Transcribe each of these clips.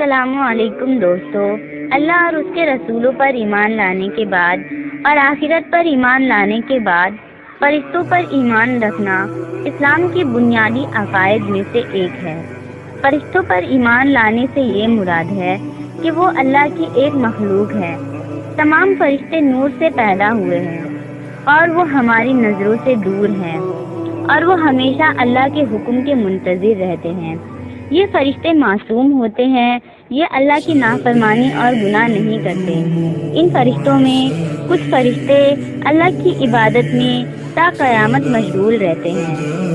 السلام علیکم دوستو، اللہ اور اس کے رسولوں پر ایمان لانے کے بعد اور آخرت پر ایمان لانے کے بعد فرشتوں پر ایمان رکھنا اسلام کی بنیادی عقائد میں سے ایک ہے۔ فرشتوں پر ایمان لانے سے یہ مراد ہے کہ وہ اللہ کی ایک مخلوق ہے۔ تمام فرشتے نور سے پیدا ہوئے ہیں اور وہ ہماری نظروں سے دور ہیں اور وہ ہمیشہ اللہ کے حکم کے منتظر رہتے ہیں۔ یہ فرشتے معصوم ہوتے ہیں، یہ اللہ کی نافرمانی اور گناہ نہیں کرتے۔ ان فرشتوں میں کچھ فرشتے اللہ کی عبادت میں تا قیامت مشغول رہتے ہیں،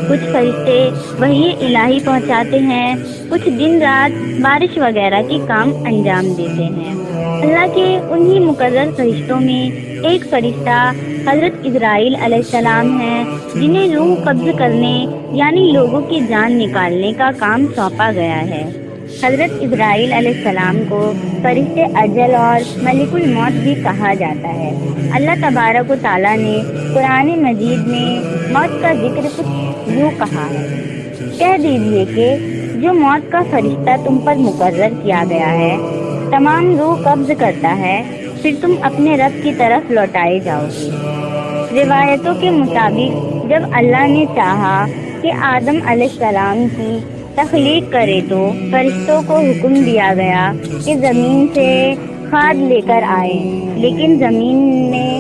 کچھ فرشتے وحی الہی پہنچاتے ہیں، کچھ دن رات بارش وغیرہ کے کام انجام دیتے ہیں۔ اللہ کے انہی مقرر فرشتوں میں ایک فرشتہ حضرت اسرائیل علیہ السلام ہے، جنہیں روح قبض کرنے یعنی لوگوں کی جان نکالنے کا کام سونپا گیا ہے۔ حضرت اسرائیل علیہ السلام کو فرشتے اجل اور ملک الموت بھی کہا جاتا ہے۔ اللہ تبارک و تعالیٰ نے قرآن مجید میں موت کا ذکر کچھ یوں کہا ہے، کہہ دیجیے کہ جو موت کا فرشتہ تم پر مقرر کیا گیا ہے تمام روح قبض کرتا ہے، پھر تم اپنے رب کی طرف لوٹائے جاؤ گے۔ روایتوں کے مطابق جب اللہ نے چاہا کہ آدم علیہ السلام کی تخلیق کرے تو فرشتوں کو حکم دیا گیا کہ زمین سے کھاد لے کر آئیں، لیکن زمین نے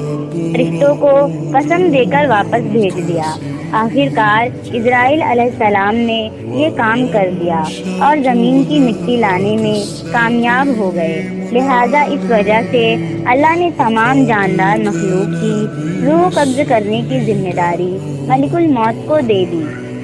فرشتوں کو قسم دے کر واپس بھیج دیا۔ آخرکار اسرائیل علیہ السلام نے یہ کام کر دیا اور زمین کی مٹی لانے میں کامیاب ہو گئے۔ لہذا اس وجہ سے اللہ نے تمام جاندار مخلوق کی روح قبض کرنے کی ذمہ داری ملک الموت کو دے دی۔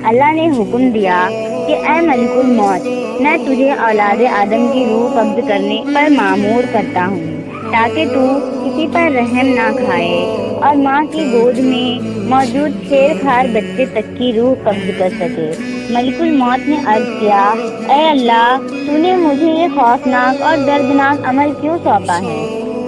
اللہ نے حکم دیا کہ اے ملک الموت، میں تجھے اولاد آدم کی روح قبض کرنے پر مامور کرتا ہوں تاکہ تو کسی پر رحم نہ کھائے اور ماں کی گود میں موجود چھیر کھار بچے تک کی روح قبض کر سکے۔ ملک الموت نے عرض کیا، اے اللہ، تو نے مجھے یہ خوفناک اور دردناک عمل کیوں سونپا ہے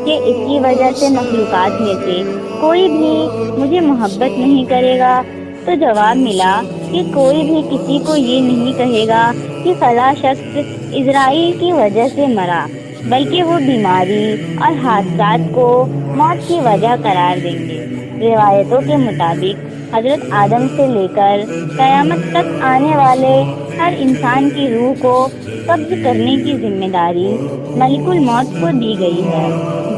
کہ اس کی وجہ سے مخلوقات میں سے کوئی بھی مجھے محبت نہیں کرے گا؟ تو جواب ملا کہ کوئی بھی کسی کو یہ نہیں کہے گا کہ فلاں شخص اسرائیل کی وجہ سے مرا، بلکہ وہ بیماری اور حادثات کو موت کی وجہ قرار دیں گے۔ روایتوں کے مطابق حضرت آدم سے لے کر قیامت تک آنے والے ہر انسان کی روح کو قبض کرنے کی ذمہ داری ملک الموت کو دی گئی ہے،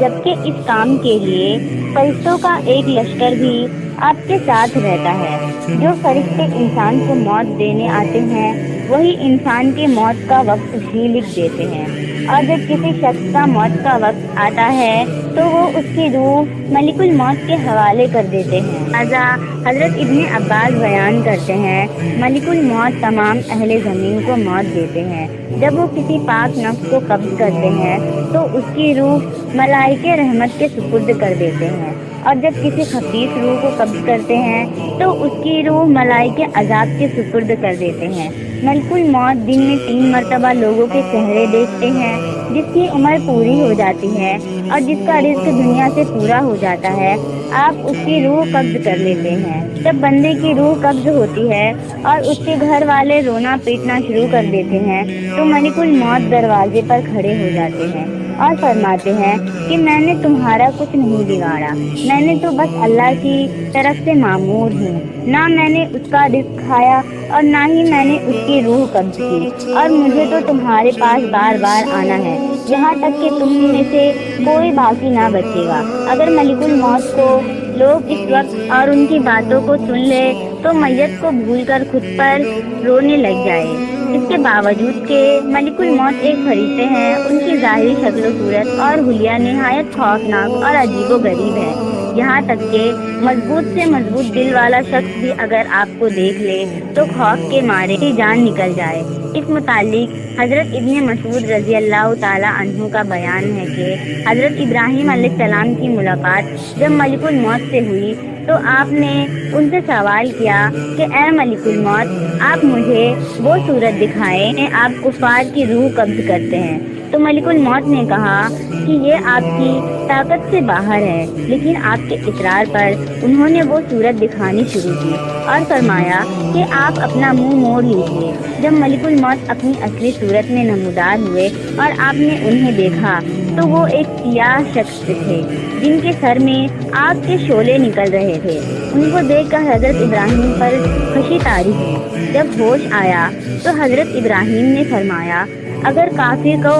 جبکہ اس کام کے لیے فرشتوں کا ایک لشکر بھی آپ کے ساتھ رہتا ہے۔ جو فرشتے انسان کو موت دینے آتے ہیں وہی انسان کے موت کا وقت بھی لکھ دیتے ہیں، اور جب کسی شخص کا موت کا وقت آتا ہے تو وہ اس کی روح ملک الموت کے حوالے کر دیتے ہیں۔ لہذا حضرت ابن عباس بیان کرتے ہیں، ملک الموت تمام اہل زمین کو موت دیتے ہیں۔ جب وہ کسی پاک نفس کو قبض کرتے ہیں تو اس کی روح ملائکہ رحمت کے سپرد کر دیتے ہیں، اور جب کسی خبیث روح کو قبض کرتے ہیں تو اس کی روح ملائکہ عذاب کے سپرد کر دیتے ہیں۔ ملک الموت دن میں 3 مرتبہ لوگوں کے چہرے دیکھتے ہیں۔ جس کی عمر پوری ہو جاتی ہے اور جس کا رزق دنیا سے پورا ہو جاتا ہے، آپ اس کی روح قبض کر لیتے ہیں۔ جب بندے کی روح قبض ہوتی ہے اور اس کے گھر والے رونا پیٹنا شروع کر دیتے ہیں تو ملک الموت دروازے پر کھڑے ہو جاتے ہیں اور فرماتے ہیں کہ میں نے تمہارا کچھ نہیں بگاڑا، میں نے تو بس اللہ کی طرف سے مامور ہوں، نہ میں نے اس کا رزق کھایا اور نہ ہی میں نے اس کی روح قبض کی، اور مجھے تو تمہارے پاس بار بار آنا ہے یہاں تک کہ تم میں سے کوئی باقی نہ بچے گا۔ اگر ملک الموت کو لوگ اس وقت اور ان کی باتوں کو سن لے تو میت کو بھول کر خود پر رونے لگ جائے۔ اس کے باوجود کہ ملک الموت ایک فرشتے ہیں، ان کی ظاہری شکل و صورت اور حلیہ نہایت خوفناک اور عجیب و غریب ہے، یہاں تک کہ مضبوط سے مضبوط دل والا شخص بھی اگر آپ کو دیکھ لے تو خوف کے مارے ہی جان نکل جائے۔ اس متعلق حضرت ابن مسعود رضی اللہ تعالی عنہ کا بیان ہے کہ حضرت ابراہیم علیہ السلام کی ملاقات جب ملک الموت سے ہوئی تو آپ نے ان سے سوال کیا کہ اے ملک الموت، آپ مجھے وہ صورت دکھائیں آپ کفار کی روح قبض کرتے ہیں۔ تو تو ملک الموت نے کہا کہ یہ آپ کی طاقت سے باہر ہے، لیکن آپ کے اصرار پر انہوں نے وہ صورت دکھانی شروع کی اور فرمایا کہ آپ اپنا منہ موڑ لیجیے۔ جب ملک الموت اپنی اصلی صورت میں نمودار ہوئے اور آپ نے انہیں دیکھا تو وہ ایک سیاہ شخص تھے جن کے سر میں آگ کے شعلے نکل رہے تھے۔ ان کو دیکھ کر حضرت ابراہیم پر خوشی طاری ہوئی۔ جب ہوش آیا تو حضرت ابراہیم نے فرمایا، اگر کافر کو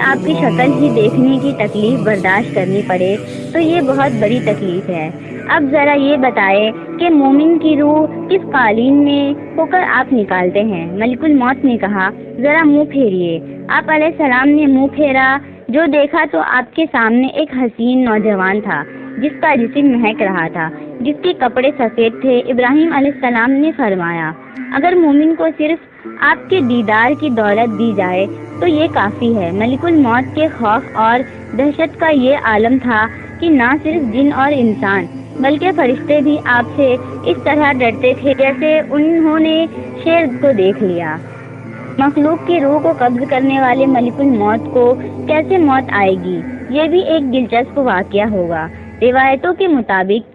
آپ کی شکل ہی دیکھنے کی تکلیف برداشت کرنی پڑے تو یہ بہت بڑی تکلیف ہے۔ اب ذرا یہ بتائے کہ مومن کی روح کس قالین میں ہو کر آپ نکالتے ہیں؟ ملک الموت نے کہا، ذرا منہ پھیریے۔ آپ علیہ السلام نے منہ پھیرا، جو دیکھا تو آپ کے سامنے ایک حسین نوجوان تھا جس کا جسم مہک رہا تھا، جس کے کپڑے سفید تھے۔ ابراہیم علیہ السلام نے فرمایا، اگر مومن کو صرف آپ کے دیدار کی دولت دی جائے تو یہ کافی ہے۔ ملک الموت کے خوف اور دہشت کا یہ عالم تھا کہ نہ صرف جن اور انسان بلکہ فرشتے بھی آپ سے اس طرح ڈرتے تھے جیسے انہوں نے شیر کو دیکھ لیا۔ مخلوق کی روح کو قبض کرنے والے ملک الموت کو کیسے موت آئے گی، یہ بھی ایک دلچسپ واقعہ ہوگا۔ روایتوں کے مطابق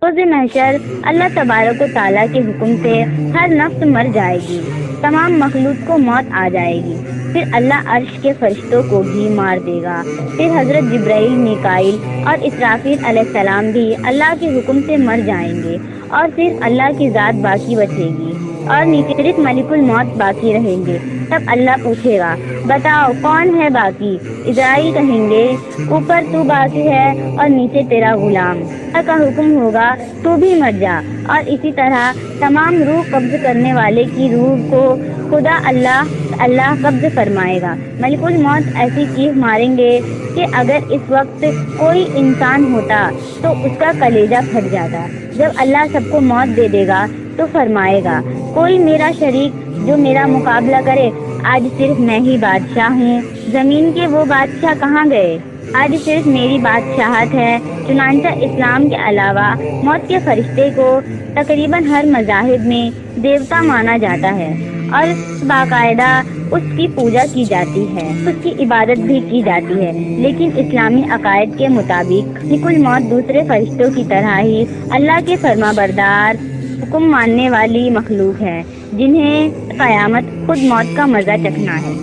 روز محشر اللہ تبارک و تعالیٰ کے حکم سے ہر نفس مر جائے گی، تمام مخلوق کو موت آ جائے گی، پھر اللہ عرش کے فرشتوں کو بھی مار دے گا، پھر حضرت جبرائیل، میکائیل اور اسرافیل علیہ السلام بھی اللہ کے حکم سے مر جائیں گے، اور صرف اللہ کی ذات باقی بچے گی اور نیچے صرف ملک الموت باقی رہیں گے۔ تب اللہ پوچھے گا، بتاؤ کون ہے باقی؟ اسرائیل کہیں گے، اوپر تو باقی ہے اور نیچے تیرا غلام۔ اللہ کا حکم ہوگا، تو بھی مر جا، اور اسی طرح تمام روح قبض کرنے والے کی روح کو خدا اللہ قبض فرمائے گا۔ ملک الموت ایسی چیخ ماریں گے کہ اگر اس وقت کوئی انسان ہوتا تو اس کا کلیجہ پھٹ جاتا۔ جب اللہ سب کو موت دے دے گا تو فرمائے گا، کوئی میرا شریک جو میرا مقابلہ کرے؟ آج صرف میں ہی بادشاہ ہوں، زمین کے وہ بادشاہ کہاں گئے؟ آج صرف میری بادشاہت ہے۔ چنانچہ اسلام کے علاوہ موت کے فرشتے کو تقریباً ہر مذاہب میں دیوتا مانا جاتا ہے اور باقاعدہ اس کی پوجا کی جاتی ہے، اس کی عبادت بھی کی جاتی ہے، لیکن اسلامی عقائد کے مطابق ملک الموت دوسرے فرشتوں کی طرح ہی اللہ کے فرما بردار، حکم ماننے والی مخلوق ہے، جنہیں قیامت خود موت کا مزہ چکھنا ہے۔